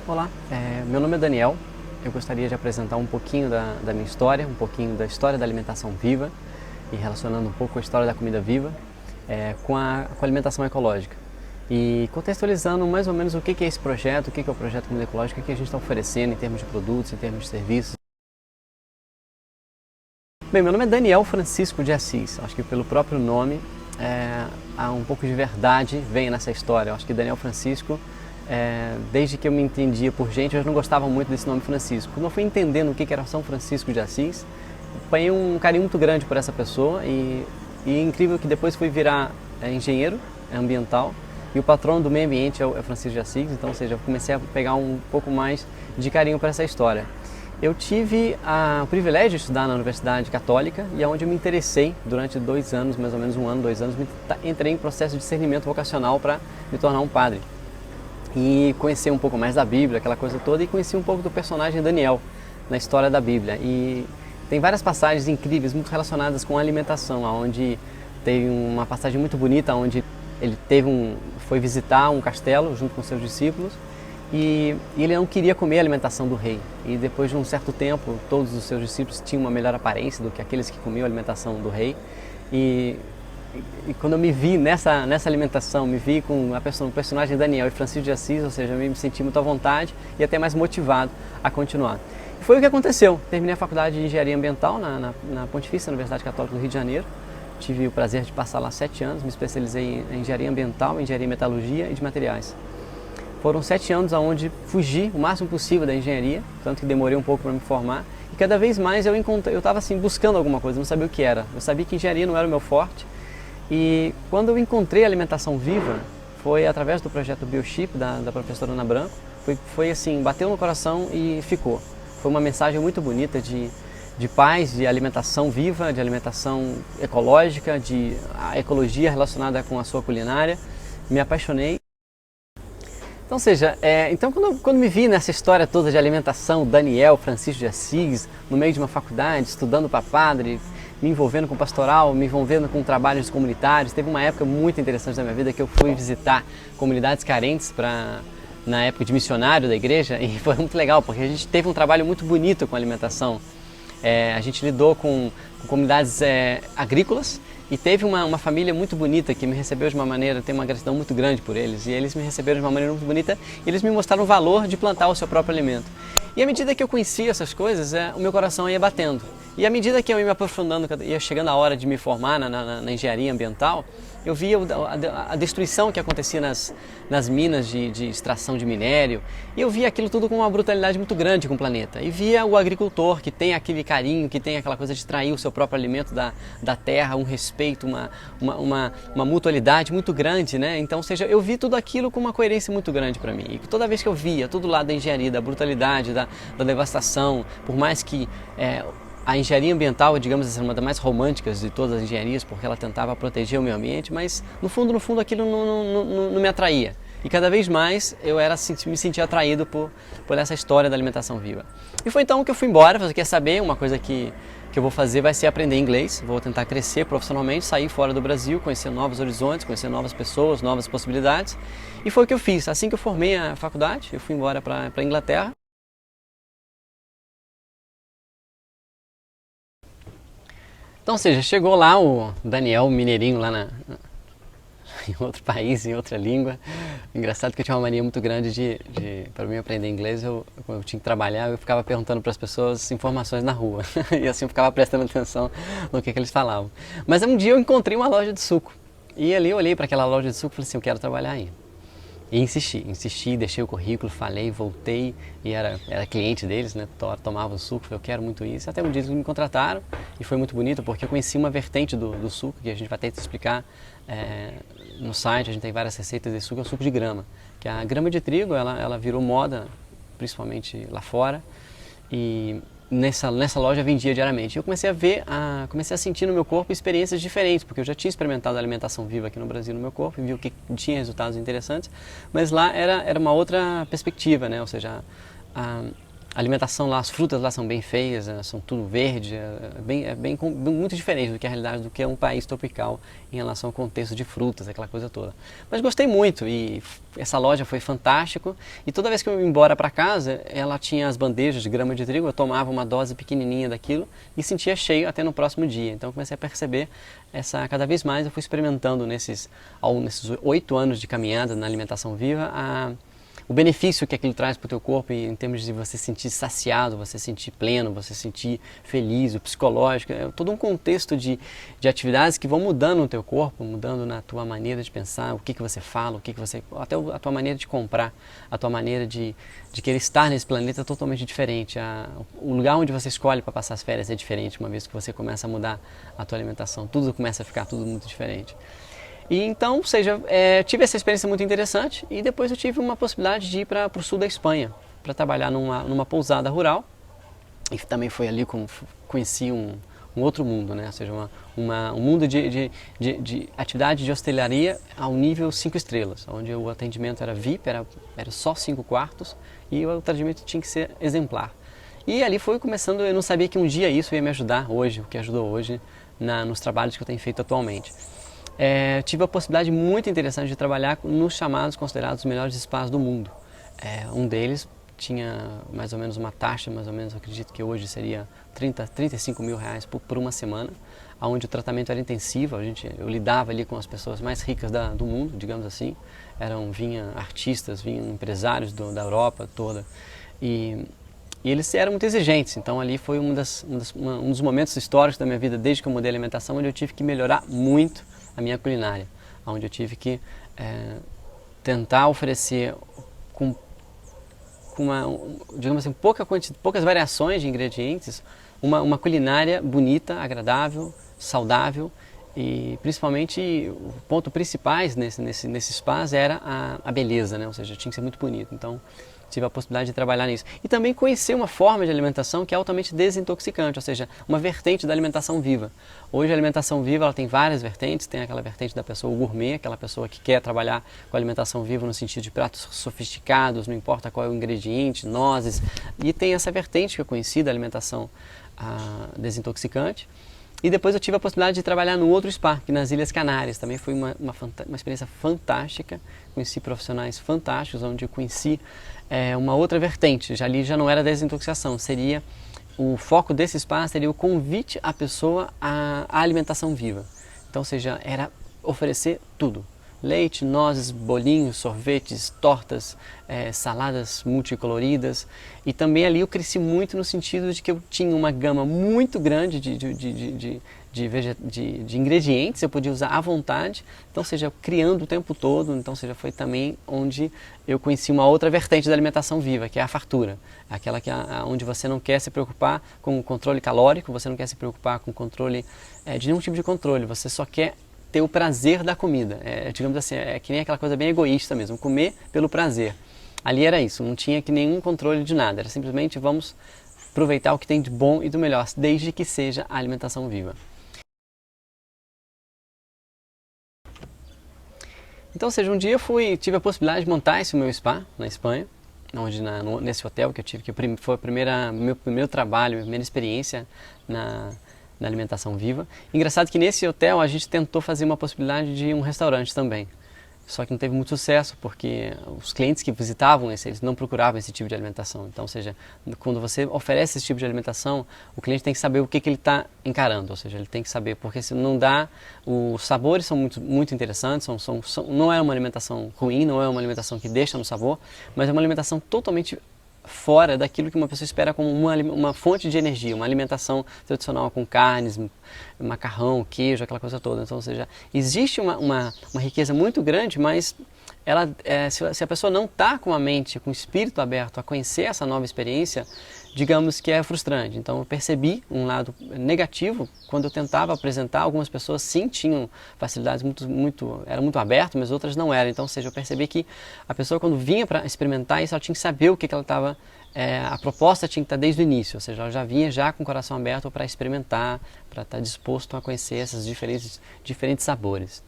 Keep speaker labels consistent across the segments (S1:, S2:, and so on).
S1: Olá, meu nome é Daniel. Eu gostaria de apresentar um pouquinho da minha história, um pouquinho da história da alimentação viva e relacionando um pouco a história da comida viva com a alimentação ecológica. E contextualizando mais ou menos o que é esse projeto, o que é o projeto Comida Ecológica, o que a gente está oferecendo em termos de produtos, em termos de serviços. Bem, meu nome é Daniel Francisco de Assis. Acho que pelo próprio nome há um pouco de verdade vem nessa história. Eu acho que Daniel Francisco, desde que eu me entendia por gente, eu não gostava muito desse nome Francisco. Quando eu fui entendendo o que era São Francisco de Assis, apanhei um carinho muito grande por essa pessoa e é incrível que depois fui virar engenheiro ambiental e o patrono do meio ambiente é o Francisco de Assis, então, ou seja, eu comecei a pegar um pouco mais de carinho por essa história. Eu tive o privilégio de estudar na Universidade Católica e é onde eu me interessei durante 2 anos, mais ou menos 1 ano, 2 anos, entrei em processo de discernimento vocacional para me tornar um padre. E conhecer um pouco mais da Bíblia, aquela coisa toda, e conheci um pouco do personagem Daniel na história da Bíblia. E tem várias passagens incríveis, muito relacionadas com a alimentação, onde tem uma passagem muito bonita, onde ele foi visitar um castelo junto com seus discípulos, e ele não queria comer a alimentação do rei. E depois de um certo tempo, todos os seus discípulos tinham uma melhor aparência do que aqueles que comiam a alimentação do rei. E quando eu me vi nessa alimentação, me vi com o personagem Daniel e Francisco de Assis, ou seja, eu me senti muito à vontade e até mais motivado a continuar. E foi o que aconteceu. Terminei a faculdade de Engenharia Ambiental na Pontifícia Universidade Católica do Rio de Janeiro. Tive o prazer de passar lá 7 anos, me especializei em Engenharia Ambiental, Engenharia em Metalurgia e de Materiais. Foram 7 anos onde fugi o máximo possível da engenharia, tanto que demorei um pouco para me formar. E cada vez mais eu estava assim, buscando alguma coisa, não sabia o que era. Eu sabia que engenharia não era o meu forte. E quando eu encontrei a alimentação viva, foi através do projeto Biochip, da professora Ana Branco, foi assim, bateu no coração e ficou. Foi uma mensagem muito bonita de paz, de alimentação viva, de alimentação ecológica, de a ecologia relacionada com a sua culinária. Me apaixonei. Então, ou seja, então quando me vi nessa história toda de alimentação, Daniel Francisco de Assis, no meio de uma faculdade, estudando para padre, me envolvendo com pastoral, me envolvendo com trabalhos comunitários, teve uma época muito interessante da minha vida que eu fui visitar comunidades carentes na época de missionário da igreja, e foi muito legal, porque a gente teve um trabalho muito bonito com alimentação. A gente lidou com comunidades agrícolas e teve uma família muito bonita que me recebeu de uma maneira, tenho uma gratidão muito grande por eles, e eles me receberam de uma maneira muito bonita e eles me mostraram o valor de plantar o seu próprio alimento. E à medida que eu conhecia essas coisas, o meu coração ia batendo. E à medida que eu ia me aprofundando, ia chegando a hora de me formar na engenharia ambiental, eu via a destruição que acontecia nas minas de extração de minério, e eu via aquilo tudo com uma brutalidade muito grande com o planeta. E via o agricultor que tem aquele carinho, que tem aquela coisa de extrair o seu próprio alimento da terra, um respeito, uma mutualidade muito grande, né? Então, ou seja, eu vi tudo aquilo com uma coerência muito grande para mim. E toda vez que eu via todo lado da engenharia, da brutalidade, da devastação, por mais que a engenharia ambiental, digamos assim, uma das mais românticas de todas as engenharias, porque ela tentava proteger o meio ambiente, mas no fundo aquilo não me atraía. E cada vez mais eu me sentia atraído por essa história da alimentação viva. E foi então que eu fui embora. Você quer saber? Uma coisa que eu vou fazer vai ser aprender inglês. Vou tentar crescer profissionalmente, sair fora do Brasil, conhecer novos horizontes, conhecer novas pessoas, novas possibilidades. E foi o que eu fiz. Assim que eu formei a faculdade, eu fui embora para a Inglaterra. Então, ou seja, chegou lá o Daniel Mineirinho lá em outro país, em outra língua. Engraçado que eu tinha uma mania muito grande para mim aprender inglês, quando eu tinha que trabalhar, eu ficava perguntando para as pessoas informações na rua. E assim eu ficava prestando atenção no que eles falavam. Mas um dia eu encontrei uma loja de suco. E ali eu olhei para aquela loja de suco e falei assim, eu quero trabalhar aí. E insisti, deixei o currículo, falei, voltei e era cliente deles, né? Tomava o suco, falei, eu quero muito isso. Até um dia eles me contrataram e foi muito bonito porque eu conheci uma vertente do suco, que a gente vai ter que explicar no site. A gente tem várias receitas de suco, é o suco de grama. Que a grama de trigo, ela virou moda, principalmente lá fora, e nessa loja vendia diariamente. Eu comecei a sentir no meu corpo experiências diferentes, porque eu já tinha experimentado a alimentação viva aqui no Brasil no meu corpo e vi que tinha resultados interessantes, mas lá era uma outra perspectiva, né? Ou seja, A alimentação lá, as frutas lá são bem feias, são tudo verde, muito diferente do que a realidade do que é um país tropical em relação ao contexto de frutas, aquela coisa toda. Mas gostei muito e essa loja foi fantástico e toda vez que eu ia embora para casa, ela tinha as bandejas de grama de trigo, eu tomava uma dose pequenininha daquilo e sentia cheio até no próximo dia. Então eu comecei a perceber cada vez mais eu fui experimentando nesses 8 anos de caminhada na alimentação viva, o benefício que aquilo traz para o teu corpo em termos de você se sentir saciado, você se sentir pleno, você se sentir feliz, o psicológico, é todo um contexto de atividades que vão mudando no teu corpo, mudando na tua maneira de pensar, o que você fala, até a tua maneira de comprar, a tua maneira de querer estar nesse planeta é totalmente diferente. O lugar onde você escolhe para passar as férias é diferente, uma vez que você começa a mudar a tua alimentação, tudo começa a ficar tudo muito diferente. E então, ou seja, tive essa experiência muito interessante e depois eu tive uma possibilidade de ir para o sul da Espanha para trabalhar numa pousada rural e também foi ali que conheci um outro mundo, né? Ou seja, um mundo de atividade de hostelaria ao nível 5 estrelas, onde o atendimento era VIP, era só 5 quartos e o atendimento tinha que ser exemplar. E ali foi começando, eu não sabia que um dia isso ia me ajudar hoje, o que ajudou hoje nos trabalhos que eu tenho feito atualmente. Tive a possibilidade muito interessante de trabalhar nos chamados considerados os melhores spas do mundo. Um deles tinha mais ou menos uma taxa, mais ou menos, eu acredito que hoje seria 35 mil reais por uma semana, onde o tratamento era intensivo, eu lidava ali com as pessoas mais ricas do mundo, digamos assim, vinham artistas, vinham empresários da Europa toda, e eles eram muito exigentes, então ali foi um dos momentos históricos da minha vida, desde que eu mudei a alimentação, onde eu tive que melhorar muito a minha culinária, onde eu tive que tentar oferecer com digamos assim, poucas variações de ingredientes, uma culinária bonita, agradável, saudável e principalmente o ponto principais nesses spas era a beleza, né? Ou seja, tinha que ser muito bonito. Então tive a possibilidade de trabalhar nisso. E também conhecer uma forma de alimentação que é altamente desintoxicante, ou seja, uma vertente da alimentação viva. Hoje a alimentação viva ela tem várias vertentes, tem aquela vertente da pessoa gourmet, aquela pessoa que quer trabalhar com alimentação viva no sentido de pratos sofisticados, não importa qual é o ingrediente, nozes, e tem essa vertente que eu conheci da alimentação desintoxicante. E depois eu tive a possibilidade de trabalhar no outro spa, que nas Ilhas Canárias. Também foi uma experiência fantástica, conheci profissionais fantásticos, onde eu conheci uma outra vertente. Ali já não era desintoxicação, o foco desse spa seria o convite à pessoa à alimentação viva. Então, ou seja, era oferecer tudo. Leite, nozes, bolinhos, sorvetes, tortas, saladas multicoloridas. E também ali eu cresci muito no sentido de que eu tinha uma gama muito grande de ingredientes, eu podia usar à vontade, então seja criando o tempo todo, então seja foi também onde eu conheci uma outra vertente da alimentação viva, que é a fartura, aquela onde você não quer se preocupar com o controle calórico, você não quer se preocupar com o controle de nenhum tipo de controle, você só quer ter o prazer da comida, digamos assim, que nem aquela coisa bem egoísta mesmo, comer pelo prazer. Ali era isso, não tinha que nenhum controle de nada, era simplesmente vamos aproveitar o que tem de bom e do melhor, desde que seja a alimentação viva. Então, ou seja, um dia eu tive a possibilidade de montar esse meu spa na Espanha, onde nesse hotel que eu tive, que foi meu primeiro trabalho, minha primeira experiência na alimentação viva. Engraçado que nesse hotel a gente tentou fazer uma possibilidade de um restaurante também. Só que não teve muito sucesso, porque os clientes que visitavam eles não procuravam esse tipo de alimentação. Então, ou seja, quando você oferece esse tipo de alimentação, o cliente tem que saber o que ele está encarando. Ou seja, ele tem que saber, porque se não dá, os sabores são muito, muito interessantes, não é uma alimentação ruim, não é uma alimentação que deixa no sabor, mas é uma alimentação totalmente fora daquilo que uma pessoa espera como uma fonte de energia, uma alimentação tradicional com carnes, macarrão, queijo, aquela coisa toda. Então, ou seja, existe uma riqueza muito grande, mas se a pessoa não está com a mente, com o espírito aberto a conhecer essa nova experiência, digamos que é frustrante. Então eu percebi um lado negativo quando eu tentava apresentar. Algumas pessoas sim tinham facilidades eram muito abertas, mas outras não eram. Então, ou seja, eu percebi que a pessoa quando vinha para experimentar isso, ela tinha que saber o que ela estava, a proposta tinha que estar desde o início, ou seja, ela já vinha já com o coração aberto para experimentar, para estar disposto a conhecer esses diferentes sabores.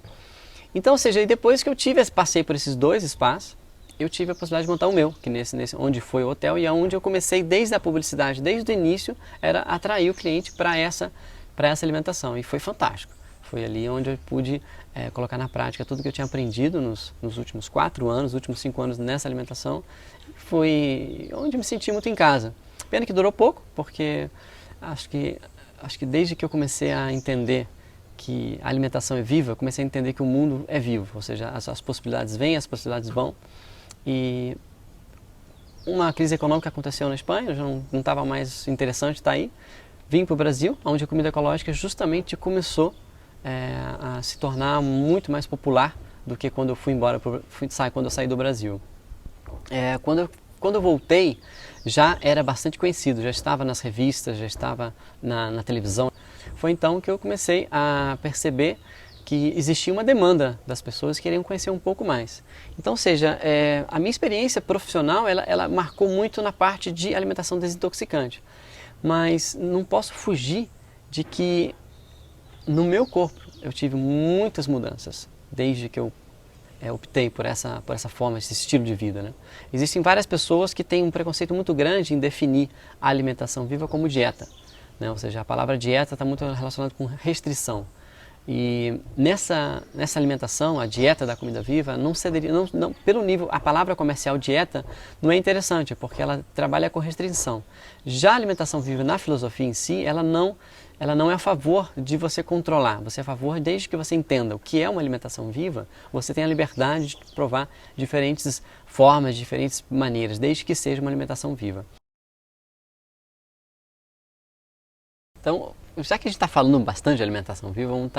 S1: Então, ou seja, depois que eu passei por esses dois spas, eu tive a possibilidade de montar o meu, que onde foi o hotel e onde eu comecei desde a publicidade, desde o início, era atrair o cliente para essa alimentação. E foi fantástico. Foi ali onde eu pude colocar na prática tudo que eu tinha aprendido nos últimos 4 anos, nos últimos 5 anos nessa alimentação. Foi onde eu me senti muito em casa. Pena que durou pouco, porque acho que desde que eu comecei a entender que a alimentação é viva, eu comecei a entender que o mundo é vivo, ou seja, as possibilidades vêm, as possibilidades vão. E uma crise econômica aconteceu na Espanha, já não estava mais interessante estar aí. Vim para o Brasil, onde a comida ecológica justamente começou a se tornar muito mais popular do que quando eu quando eu saí do Brasil. Quando eu voltei, já era bastante conhecido, já estava nas revistas, já estava na televisão. Foi então que eu comecei a perceber que existia uma demanda das pessoas que queriam conhecer um pouco mais. Então, ou seja, a minha experiência profissional, ela marcou muito na parte de alimentação desintoxicante. Mas não posso fugir de que no meu corpo eu tive muitas mudanças, desde que eu optei por essa forma, esse estilo de vida, né? Existem várias pessoas que têm um preconceito muito grande em definir a alimentação viva como dieta, né? Ou seja, a palavra dieta está muito relacionada com restrição. E nessa alimentação, a dieta da comida viva, pelo nível, a palavra comercial dieta não é interessante, porque ela trabalha com restrição. Já a alimentação viva na filosofia em si, ela não é a favor de você controlar, você é a favor desde que você entenda o que é uma alimentação viva, você tem a liberdade de provar diferentes formas, diferentes maneiras, desde que seja uma alimentação viva. Então, já que a gente está falando bastante de alimentação viva, vamos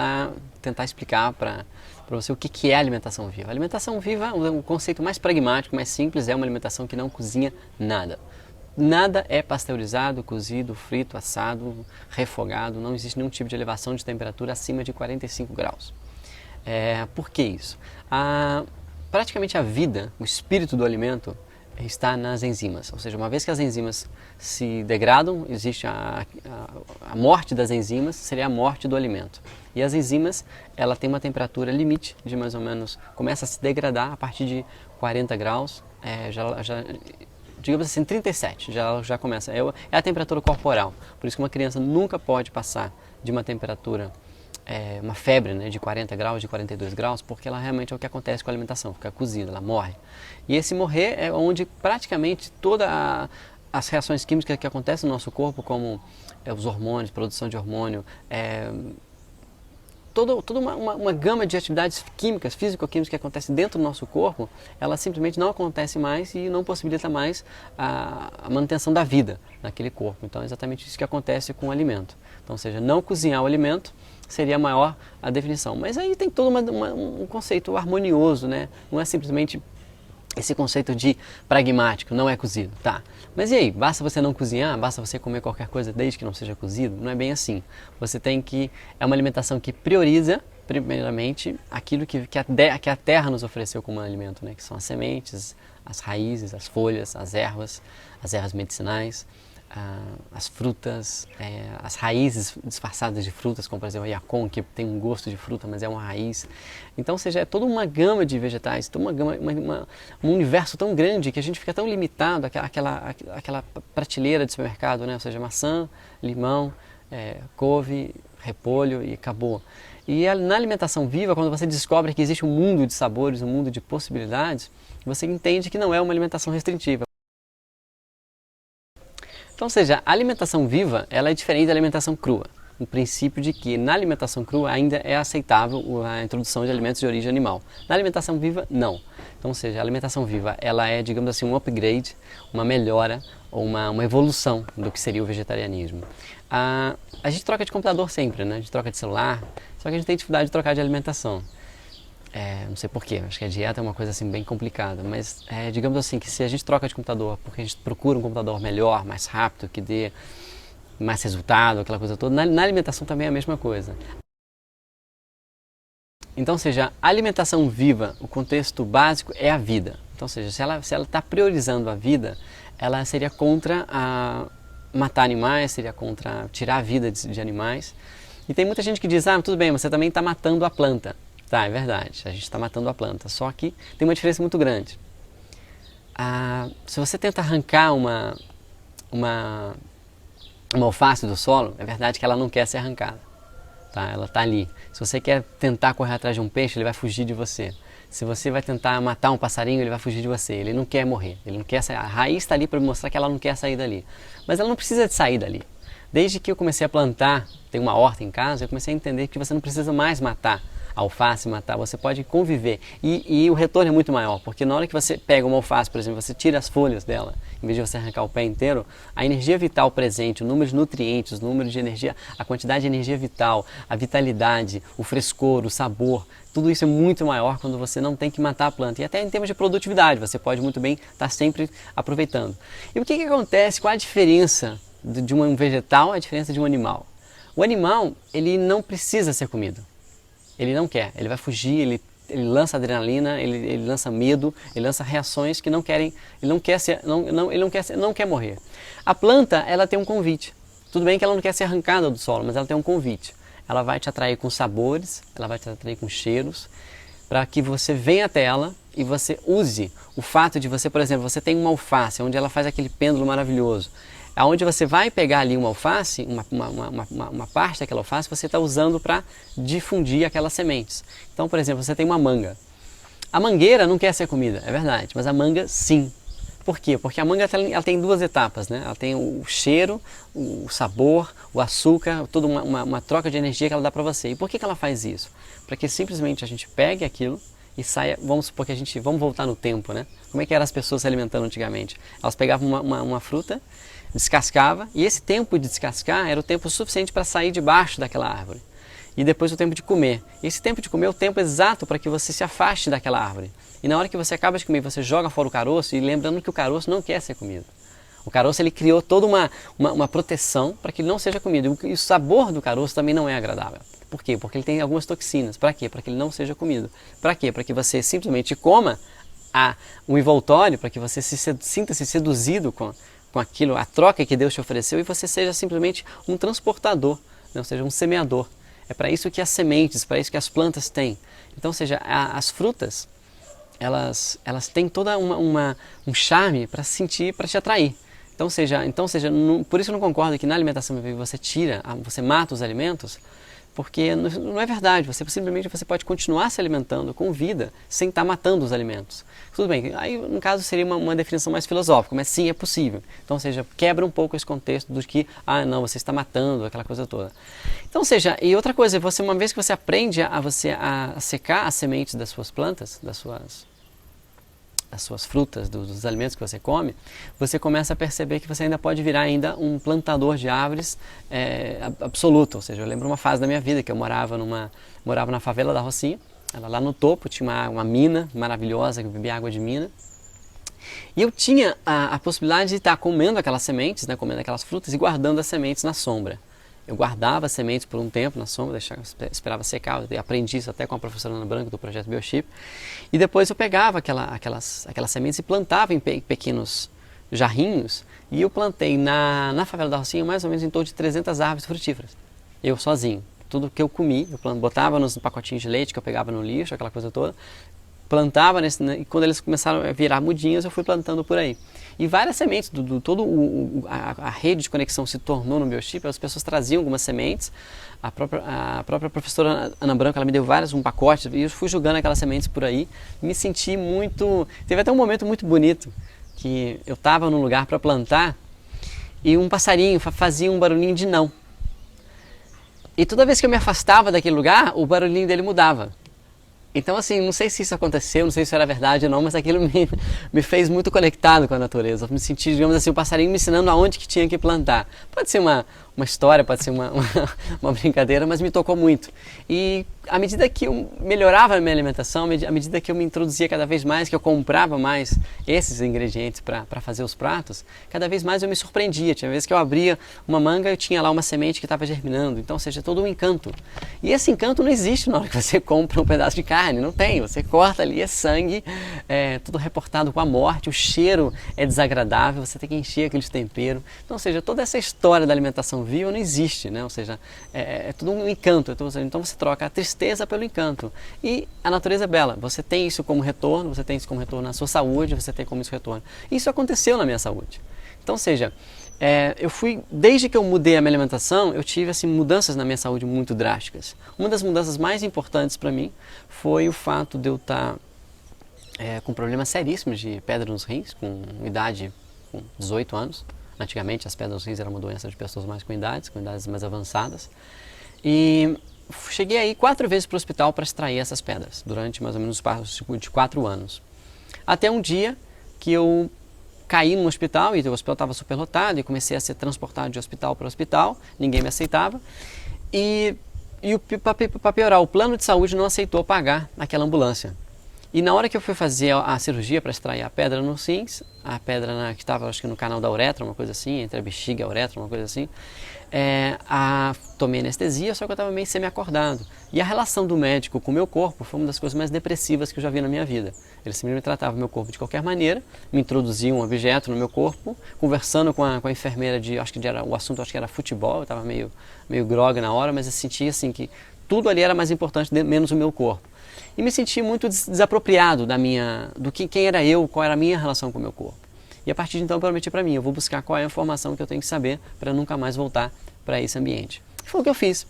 S1: tentar explicar para você o que é alimentação viva. A alimentação viva, o conceito mais pragmático, mais simples, é uma alimentação que não cozinha nada. Nada é pasteurizado, cozido, frito, assado, refogado, não existe nenhum tipo de elevação de temperatura acima de 45 graus. Por que isso? Praticamente a vida, o espírito do alimento, está nas enzimas, ou seja, uma vez que as enzimas se degradam, existe a morte das enzimas, seria a morte do alimento. E as enzimas, ela tem uma temperatura limite de mais ou menos, começa a se degradar a partir de 40 graus, digamos assim, 37, já começa, é a temperatura corporal. Por isso que uma criança nunca pode passar de uma temperatura, uma febre, né, de 40 graus, de 42 graus, porque ela realmente é o que acontece com a alimentação, fica cozida, ela morre. E esse morrer é onde praticamente todas as reações químicas que acontecem no nosso corpo, como os hormônios, produção de hormônio, toda uma gama de atividades químicas, físico-químicas que acontecem dentro do nosso corpo, ela simplesmente não acontece mais e não possibilita mais a manutenção da vida naquele corpo. Então é exatamente isso que acontece com o alimento. Então, ou seja, não cozinhar o alimento seria maior a definição. Mas aí tem todo um conceito harmonioso, né? Não é simplesmente esse conceito de pragmático, não é cozido, tá? Mas e aí, basta você não cozinhar? Basta você comer qualquer coisa desde que não seja cozido? Não é bem assim. Você tem que... É uma alimentação que prioriza, primeiramente, aquilo que a terra nos ofereceu como alimento, né? Que são as sementes, as raízes, as folhas, as ervas medicinais, as frutas, as raízes disfarçadas de frutas, como por exemplo a yacon, que tem um gosto de fruta, mas é uma raiz. Então, ou seja, é toda uma gama de vegetais, toda uma gama, um universo tão grande que a gente fica tão limitado àquela prateleira de supermercado, né? Ou seja, maçã, limão, couve, repolho e acabou. E na alimentação viva, quando você descobre que existe um mundo de sabores, um mundo de possibilidades, você entende que não é uma alimentação restritiva. Então, ou seja, a alimentação viva, ela é diferente da alimentação crua. O princípio de que na alimentação crua ainda é aceitável a introdução de alimentos de origem animal. Na alimentação viva, não. Então, ou seja, a alimentação viva, ela é, digamos assim, um upgrade, uma melhora ou uma evolução do que seria o vegetarianismo. A gente troca de computador sempre, né? A gente troca de celular, só que a gente tem dificuldade de trocar de alimentação. Não sei porquê, acho que a dieta é uma coisa assim bem complicada, mas digamos assim que se a gente troca de computador porque a gente procura um computador melhor, mais rápido, que dê mais resultado, aquela coisa toda, na alimentação também é a mesma coisa. Então, ou seja, a alimentação viva, o contexto básico é a vida. Então, ou seja, se ela está priorizando a vida, ela seria contra matar animais, seria contra tirar a vida de animais. E tem muita gente que diz, tudo bem, mas você também está matando a planta. Tá, é verdade, a gente está matando a planta, só que tem uma diferença muito grande. se você tenta arrancar uma alface do solo, é verdade que ela não quer ser arrancada, tá? Ela está ali. Se você quer tentar correr atrás de um peixe, ele vai fugir de você. Se você vai tentar matar um passarinho, ele vai fugir de você. Ele não quer morrer, ele não quer sair. A raiz está ali para mostrar que ela não quer sair dali. Mas ela não precisa de sair dali. Desde que eu comecei a plantar, tem uma horta em casa, eu comecei a entender que você não precisa mais matar a alface, você pode conviver. E o retorno é muito maior, porque na hora que você pega uma alface, por exemplo, você tira as folhas dela, em vez de você arrancar o pé inteiro, a energia vital presente, o número de nutrientes, o número de energia, a quantidade de energia vital, a vitalidade, o frescor, o sabor, tudo isso é muito maior quando você não tem que matar a planta. E até em termos de produtividade, você pode muito bem estar sempre aproveitando. E o que acontece? Qual a diferença de um vegetal, a diferença de um animal? O animal, ele não precisa ser comido. Ele não quer, ele vai fugir, ele lança adrenalina, ele lança medo, ele lança reações que não querem, ele não quer morrer. A planta, ela tem um convite. Tudo bem que ela não quer ser arrancada do solo, mas ela tem um convite. Ela vai te atrair com sabores, ela vai te atrair com cheiros, para que você venha até ela e você use o fato de você, por exemplo, você tem uma alface, onde ela faz aquele pêndulo maravilhoso. Aonde você vai pegar ali uma alface, uma parte daquela alface, você está usando para difundir aquelas sementes. Então, por exemplo, você tem uma manga. A mangueira não quer ser comida, é verdade, mas a manga sim. Por quê? Porque a manga ela tem duas etapas, né? Ela tem o cheiro, o sabor, o açúcar, toda uma troca de energia que ela dá para você. E por que ela faz isso? Para que simplesmente a gente pegue aquilo e saia, vamos supor que vamos voltar no tempo, né? Como é que eram as pessoas se alimentando antigamente? Elas pegavam uma fruta, descascava, e esse tempo de descascar era o tempo suficiente para sair debaixo daquela árvore. E depois o tempo de comer. Esse tempo de comer é o tempo exato para que você se afaste daquela árvore. E na hora que você acaba de comer, você joga fora o caroço, e lembrando que o caroço não quer ser comido. O caroço ele criou toda uma proteção para que ele não seja comido. E o sabor do caroço também não é agradável. Por quê? Porque ele tem algumas toxinas. Para quê? Para que ele não seja comido. Para quê? Para que você simplesmente coma um envoltório, para que você sinta-se seduzido com aquilo, a troca que Deus te ofereceu, e você seja simplesmente um transportador, né? Ou seja, um semeador. É para isso que as sementes, para isso que as plantas têm. Então, ou seja, as frutas, elas têm toda um charme para sentir, para te atrair. Então, por isso eu não concordo que na alimentação você mata os alimentos, porque não é verdade. Você pode continuar se alimentando com vida sem estar matando os alimentos. Tudo bem, aí no caso seria uma definição mais filosófica, mas sim, é possível. Então, ou seja, quebra um pouco esse contexto do que, não, você está matando, aquela coisa toda. Então, ou seja, e outra coisa, uma vez que você aprende a secar as sementes das suas plantas, das suas frutas, dos alimentos que você come, você começa a perceber que você ainda pode virar ainda um plantador de árvores absoluto. Ou seja, eu lembro uma fase da minha vida que eu morava na favela da Rocinha, lá no topo tinha uma mina maravilhosa, que eu bebia água de mina, e eu tinha a possibilidade de estar comendo aquelas sementes, né, comendo aquelas frutas e guardando as sementes na sombra. Eu guardava as sementes por um tempo na sombra, esperava secar, eu aprendi isso até com a professora Ana Branco do projeto Biochip, e depois eu pegava aquelas sementes e plantava em pequenos jarrinhos, e eu plantei na favela da Rocinha mais ou menos em torno de 300 árvores frutíferas, eu sozinho. Tudo que eu comi, eu botava nos pacotinhos de leite que eu pegava no lixo, aquela coisa toda, plantava e quando eles começaram a virar mudinhas, eu fui plantando por aí. E várias sementes, a rede de conexão se tornou no Biochip, as pessoas traziam algumas sementes, a própria professora Ana Branco, ela me deu um pacote, e eu fui jogando aquelas sementes por aí, e me senti muito... Teve até um momento muito bonito, que eu estava num lugar para plantar, e um passarinho fazia um barulhinho de não. E toda vez que eu me afastava daquele lugar, o barulhinho dele mudava. Então, assim, não sei se isso aconteceu, não sei se era verdade ou não, mas aquilo me fez muito conectado com a natureza. Eu me senti, digamos assim, o passarinho me ensinando aonde que tinha que plantar. Pode ser uma história, pode ser uma brincadeira, mas me tocou muito. E à medida que eu melhorava a minha alimentação, à medida que eu me introduzia cada vez mais, que eu comprava mais esses ingredientes para fazer os pratos, cada vez mais eu me surpreendia. Tinha vezes que eu abria uma manga e tinha lá uma semente que estava germinando. Então, ou seja, todo um encanto. E esse encanto não existe na hora que você compra um pedaço de carne, não tem. Você corta ali, é sangue, tudo reportado com a morte, o cheiro é desagradável, você tem que encher aqueles temperos. Então, ou seja, toda essa história da alimentação viva não existe, né? Ou seja, é tudo um encanto. Então você troca a tristeza tristeza pelo encanto. E a natureza é bela, você tem isso como retorno, você tem isso como retorno na sua saúde, você tem como isso retorno. Isso aconteceu na minha saúde. Então, ou seja, desde que eu mudei a minha alimentação, eu tive assim, mudanças na minha saúde muito drásticas. Uma das mudanças mais importantes para mim foi o fato de eu estar com problemas seríssimos de pedra nos rins, com 18 anos. Antigamente as pedras nos rins eram uma doença de pessoas mais com idades mais avançadas. E cheguei aí 4 vezes para o hospital para extrair essas pedras, durante mais ou menos de 4 anos. Até um dia que eu caí no hospital e o hospital estava superlotado e comecei a ser transportado de hospital para hospital, ninguém me aceitava. E para piorar, o plano de saúde não aceitou pagar aquela ambulância. E na hora que eu fui fazer a cirurgia para extrair a pedra nos rins, a pedra que estava acho que no canal da uretra, uma coisa assim, entre a bexiga e a uretra, uma coisa assim, tomei anestesia, só que eu estava meio semi-acordado. E a relação do médico com o meu corpo foi uma das coisas mais depressivas que eu já vi na minha vida. Ele simplesmente tratava o meu corpo de qualquer maneira, me introduzia um objeto no meu corpo, conversando com a enfermeira o assunto acho que era futebol, eu estava meio grogue na hora, mas eu sentia assim que tudo ali era mais importante, menos o meu corpo. E me senti muito desapropriado quem era eu, qual era a minha relação com o meu corpo. E a partir de então eu prometi para mim, eu vou buscar qual é a informação que eu tenho que saber para nunca mais voltar para esse ambiente. E foi o que eu fiz.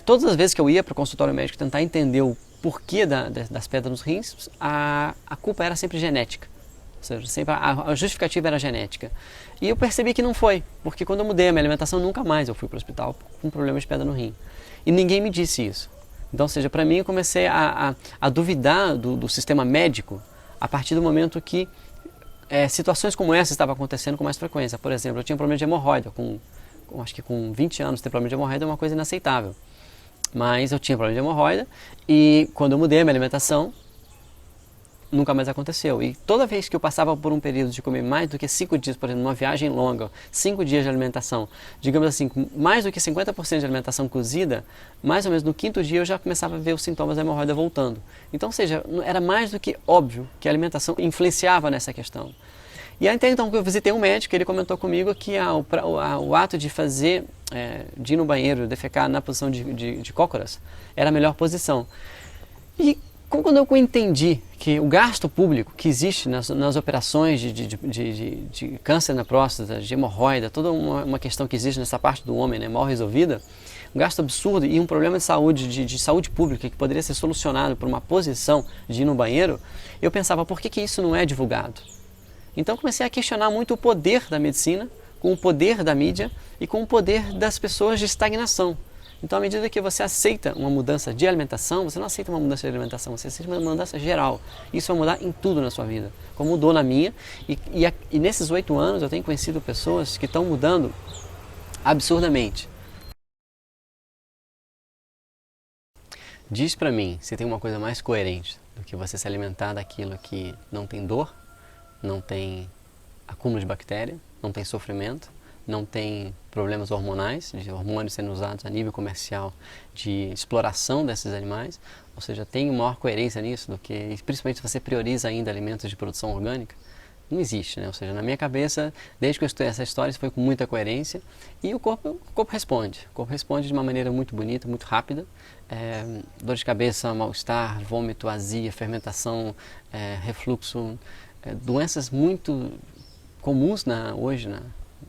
S1: Todas as vezes que eu ia para o consultório médico tentar entender o porquê das pedras nos rins, a culpa era sempre genética. Ou seja, sempre a justificativa era genética. E eu percebi que não foi, porque quando eu mudei a minha alimentação, nunca mais eu fui para o hospital com problema de pedra no rim. E ninguém me disse isso. Então, ou seja, para mim eu comecei a duvidar do sistema médico a partir do momento que situações como essa estavam acontecendo com mais frequência. Por exemplo, eu tinha um problema de hemorroida, acho que com 20 anos ter problema de hemorroida é uma coisa inaceitável. Mas eu tinha problema de hemorroida e quando eu mudei a minha alimentação, nunca mais aconteceu. E toda vez que eu passava por um período de comer mais do que 5 dias, por exemplo, numa viagem longa, 5 dias de alimentação, digamos assim, mais do que 50% de alimentação cozida, mais ou menos no 5º dia eu já começava a ver os sintomas da hemorroida voltando. Então, ou seja, era mais do que óbvio que a alimentação influenciava nessa questão. E até então que eu visitei um médico, ele comentou comigo que o ato de de ir no banheiro, defecar na posição de cócoras, era a melhor posição. E quando eu entendi que o gasto público que existe nas operações de câncer na próstata, de hemorroida, toda uma questão que existe nessa parte do homem, né, mal resolvida, um gasto absurdo e um problema de saúde, de saúde pública que poderia ser solucionado por uma posição de ir no banheiro, eu pensava, por que isso não é divulgado? Então comecei a questionar muito o poder da medicina, com o poder da mídia e com o poder das pessoas de estagnação. Então, à medida que você aceita uma mudança de alimentação, você não aceita uma mudança de alimentação, você aceita uma mudança geral. Isso vai mudar em tudo na sua vida, como mudou na minha. E nesses 8 anos eu tenho conhecido pessoas que estão mudando absurdamente. Diz pra mim se tem uma coisa mais coerente do que você se alimentar daquilo que não tem dor, não tem acúmulo de bactéria, não tem sofrimento, não tem problemas hormonais, de hormônios sendo usados a nível comercial de exploração desses animais, ou seja, tem maior coerência nisso do que, principalmente se você prioriza ainda alimentos de produção orgânica, não existe, né? Ou seja, na minha cabeça, desde que eu estudei essa história, isso foi com muita coerência e o corpo responde. O corpo responde de uma maneira muito bonita, muito rápida. Dor de cabeça, mal-estar, vômito, azia, fermentação, refluxo, doenças muito comuns hoje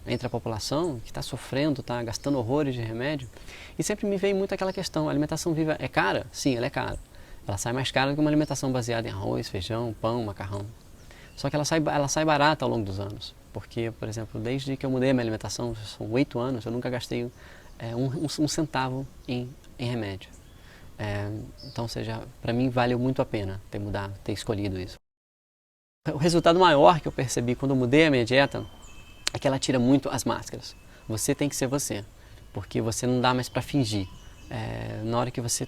S1: entre a população que está sofrendo, está gastando horrores de remédio. E sempre me veio muito aquela questão, a alimentação viva é cara? Sim, ela é cara. Ela sai mais cara do que uma alimentação baseada em arroz, feijão, pão, macarrão. Só que ela sai barata ao longo dos anos. Porque, por exemplo, desde que eu mudei a minha alimentação, são 8 anos, eu nunca gastei um centavo em remédio. Então, ou seja, para mim valeu muito a pena ter escolhido isso. O resultado maior que eu percebi quando eu mudei a minha dieta é que ela tira muito as máscaras. Você tem que ser você, porque você não dá mais para fingir. Na hora que você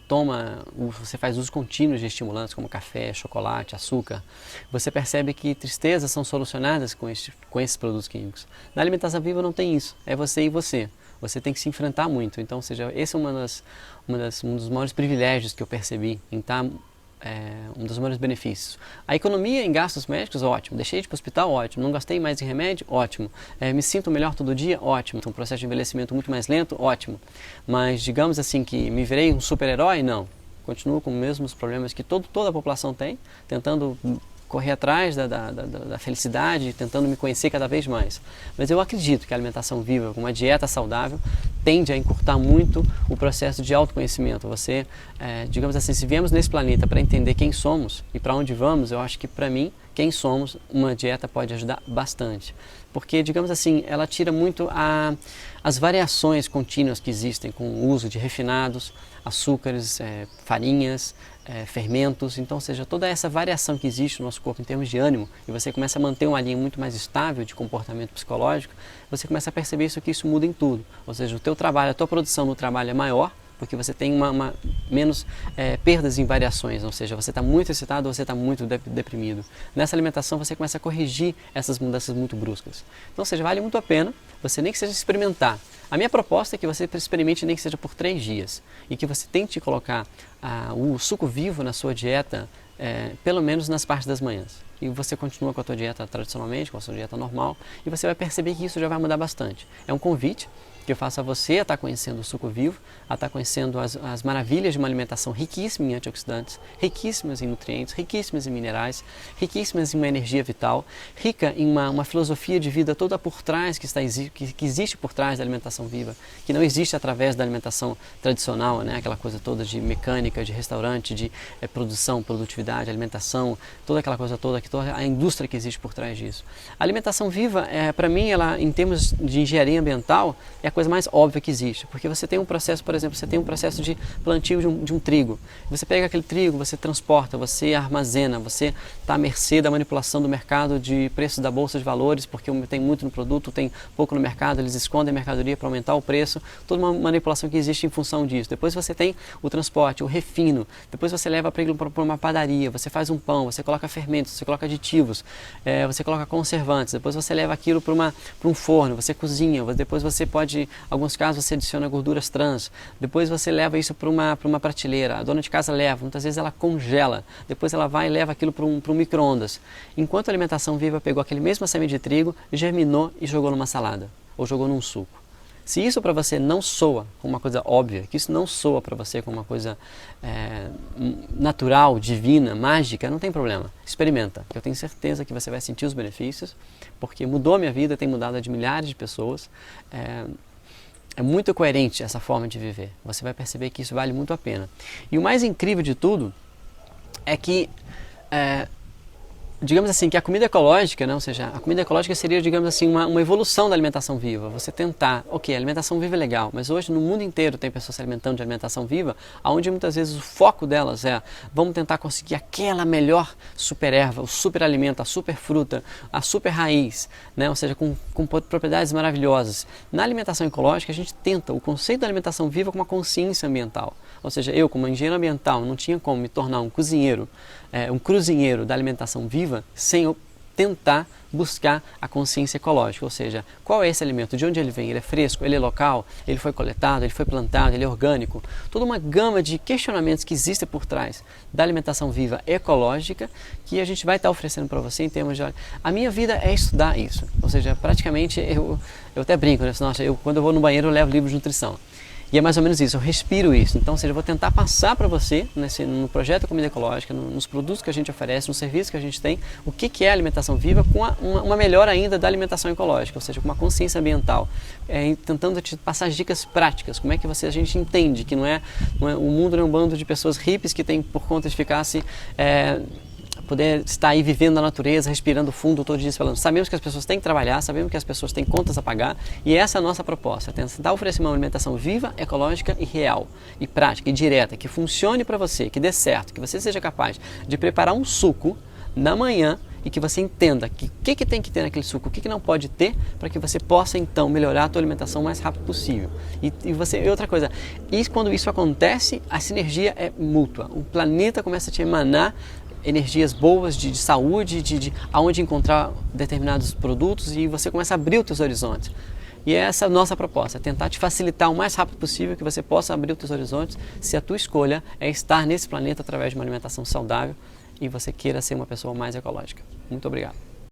S1: você faz uso contínuo de estimulantes como café, chocolate, açúcar, você percebe que tristezas são solucionadas com esses produtos químicos. Na alimentação viva não tem isso, é você e você. Você tem que se enfrentar muito. Então, ou seja, esse é um dos maiores privilégios que eu percebi em estar um dos maiores benefícios. A economia em gastos médicos, ótimo. Deixei de ir para o hospital, ótimo. Não gastei mais em remédio, ótimo. Me sinto melhor todo dia, ótimo. Um processo de envelhecimento muito mais lento, ótimo. Mas digamos assim que me virei um super-herói, não. continuo com os mesmos problemas que toda a população tem, tentando correr atrás da felicidade, tentando me conhecer cada vez mais. Mas eu acredito que a alimentação viva, com uma dieta saudável, tende a encurtar muito o processo de autoconhecimento. Você, digamos assim, se viemos nesse planeta para entender quem somos e para onde vamos, eu acho que para mim, quem somos, uma dieta pode ajudar bastante. Porque, digamos assim, ela tira muito as variações contínuas que existem com o uso de refinados, açúcares, farinhas, fermentos. Então, ou seja, toda essa variação que existe no nosso corpo em termos de ânimo, e você começa a manter uma linha muito mais estável de comportamento psicológico, você começa a perceber que isso muda em tudo. Ou seja, o teu trabalho, a tua produção no trabalho é maior, porque você tem menos perdas em variações, ou seja, você está muito excitado ou você está muito deprimido. Nessa alimentação você começa a corrigir essas mudanças muito bruscas. Então, ou seja, vale muito a pena você nem que seja experimentar. A minha proposta é que você experimente nem que seja por 3 dias e que você tente colocar o suco vivo na sua dieta, pelo menos nas partes das manhãs. E você continua com a tua dieta tradicionalmente, com a sua dieta normal, e você vai perceber que isso já vai mudar bastante. É um convite que eu faço a você a estar conhecendo o suco vivo, a estar conhecendo as maravilhas de uma alimentação riquíssima em antioxidantes, riquíssimas em nutrientes, riquíssimas em minerais, riquíssimas em uma energia vital, rica em uma filosofia de vida toda por trás, que existe por trás da alimentação viva, que não existe através da alimentação tradicional, né? Aquela coisa toda de mecânica, de restaurante, de produção, produtividade, alimentação, toda aquela coisa toda, toda a indústria que existe por trás disso. A alimentação viva, para mim, ela, em termos de engenharia ambiental, é a coisa mais óbvia que existe, porque você tem um processo, por exemplo, você tem um processo de plantio de um trigo. Você pega aquele trigo, você transporta, você armazena, você está à mercê da manipulação do mercado de preços da bolsa de valores, porque tem muito no produto, tem pouco no mercado, eles escondem a mercadoria para aumentar o preço, toda uma manipulação que existe em função disso. Depois você tem o transporte, o refino, depois você leva para uma padaria, você faz um pão, você coloca fermentos, você coloca aditivos, você coloca conservantes, depois você leva aquilo para um forno, você cozinha, depois você pode, em alguns casos você adiciona gorduras trans, depois você leva isso para uma prateleira, a dona de casa leva, muitas vezes ela congela, depois ela vai e leva aquilo para um micro-ondas. Enquanto a alimentação viva pegou aquele mesmo semente de trigo, germinou e jogou numa salada, ou jogou num suco. Se isso para você não soa como uma coisa óbvia, que isso não soa para você como uma coisa natural, divina, mágica, não tem problema. Experimenta, que eu tenho certeza que você vai sentir os benefícios, porque mudou a minha vida, tem mudado a de milhares de pessoas. É muito coerente essa forma de viver. Você vai perceber que isso vale muito a pena. E o mais incrível de tudo é que digamos assim, que a comida ecológica, né? Ou seja, a comida ecológica seria, digamos assim, uma evolução da alimentação viva. Você tentar, ok, a alimentação viva é legal, mas hoje no mundo inteiro tem pessoas se alimentando de alimentação viva, onde muitas vezes o foco delas vamos tentar conseguir aquela melhor super erva, o super alimento, a super fruta, a super raiz, né? Ou seja, com propriedades maravilhosas. Na alimentação ecológica, a gente tenta o conceito da alimentação viva com uma consciência ambiental. Ou seja, eu, como engenheiro ambiental, não tinha como me tornar um cozinheiro, um cozinheiro da alimentação viva sem eu tentar buscar a consciência ecológica, ou seja, qual é esse alimento, de onde ele vem, ele é fresco, ele é local, ele foi coletado, ele foi plantado, ele é orgânico, toda uma gama de questionamentos que existem por trás da alimentação viva ecológica que a gente vai estar oferecendo para você em termos de... A minha vida é estudar isso, ou seja, praticamente eu até brinco, né? Nossa, quando eu vou no banheiro eu levo livro de nutrição. E é mais ou menos isso, eu respiro isso. Então, ou seja, eu vou tentar passar para você, no projeto Comida Ecológica, nos produtos que a gente oferece, nos serviços que a gente tem, o que é a alimentação viva com uma melhor ainda da alimentação ecológica, ou seja, com uma consciência ambiental, tentando te passar dicas práticas, como é que a gente entende que o mundo não é um bando de pessoas hippies que tem por conta de ficar poder estar aí vivendo na natureza, respirando fundo todo dia, falando. Sabemos que as pessoas têm que trabalhar, sabemos que as pessoas têm contas a pagar e essa é a nossa proposta, tentar oferecer uma alimentação viva, ecológica e real, e prática, e direta, que funcione para você, que dê certo, que você seja capaz de preparar um suco na manhã e que você entenda o que tem que ter naquele suco, o que não pode ter, para que você possa então melhorar a tua alimentação o mais rápido possível. E outra coisa, quando isso acontece, a sinergia é mútua, o planeta começa a te emanar energias boas de saúde, de aonde encontrar determinados produtos e você começa a abrir os teus horizontes. E essa é a nossa proposta, tentar te facilitar o mais rápido possível que você possa abrir os teus horizontes se a tua escolha é estar nesse planeta através de uma alimentação saudável e você queira ser uma pessoa mais ecológica. Muito obrigado.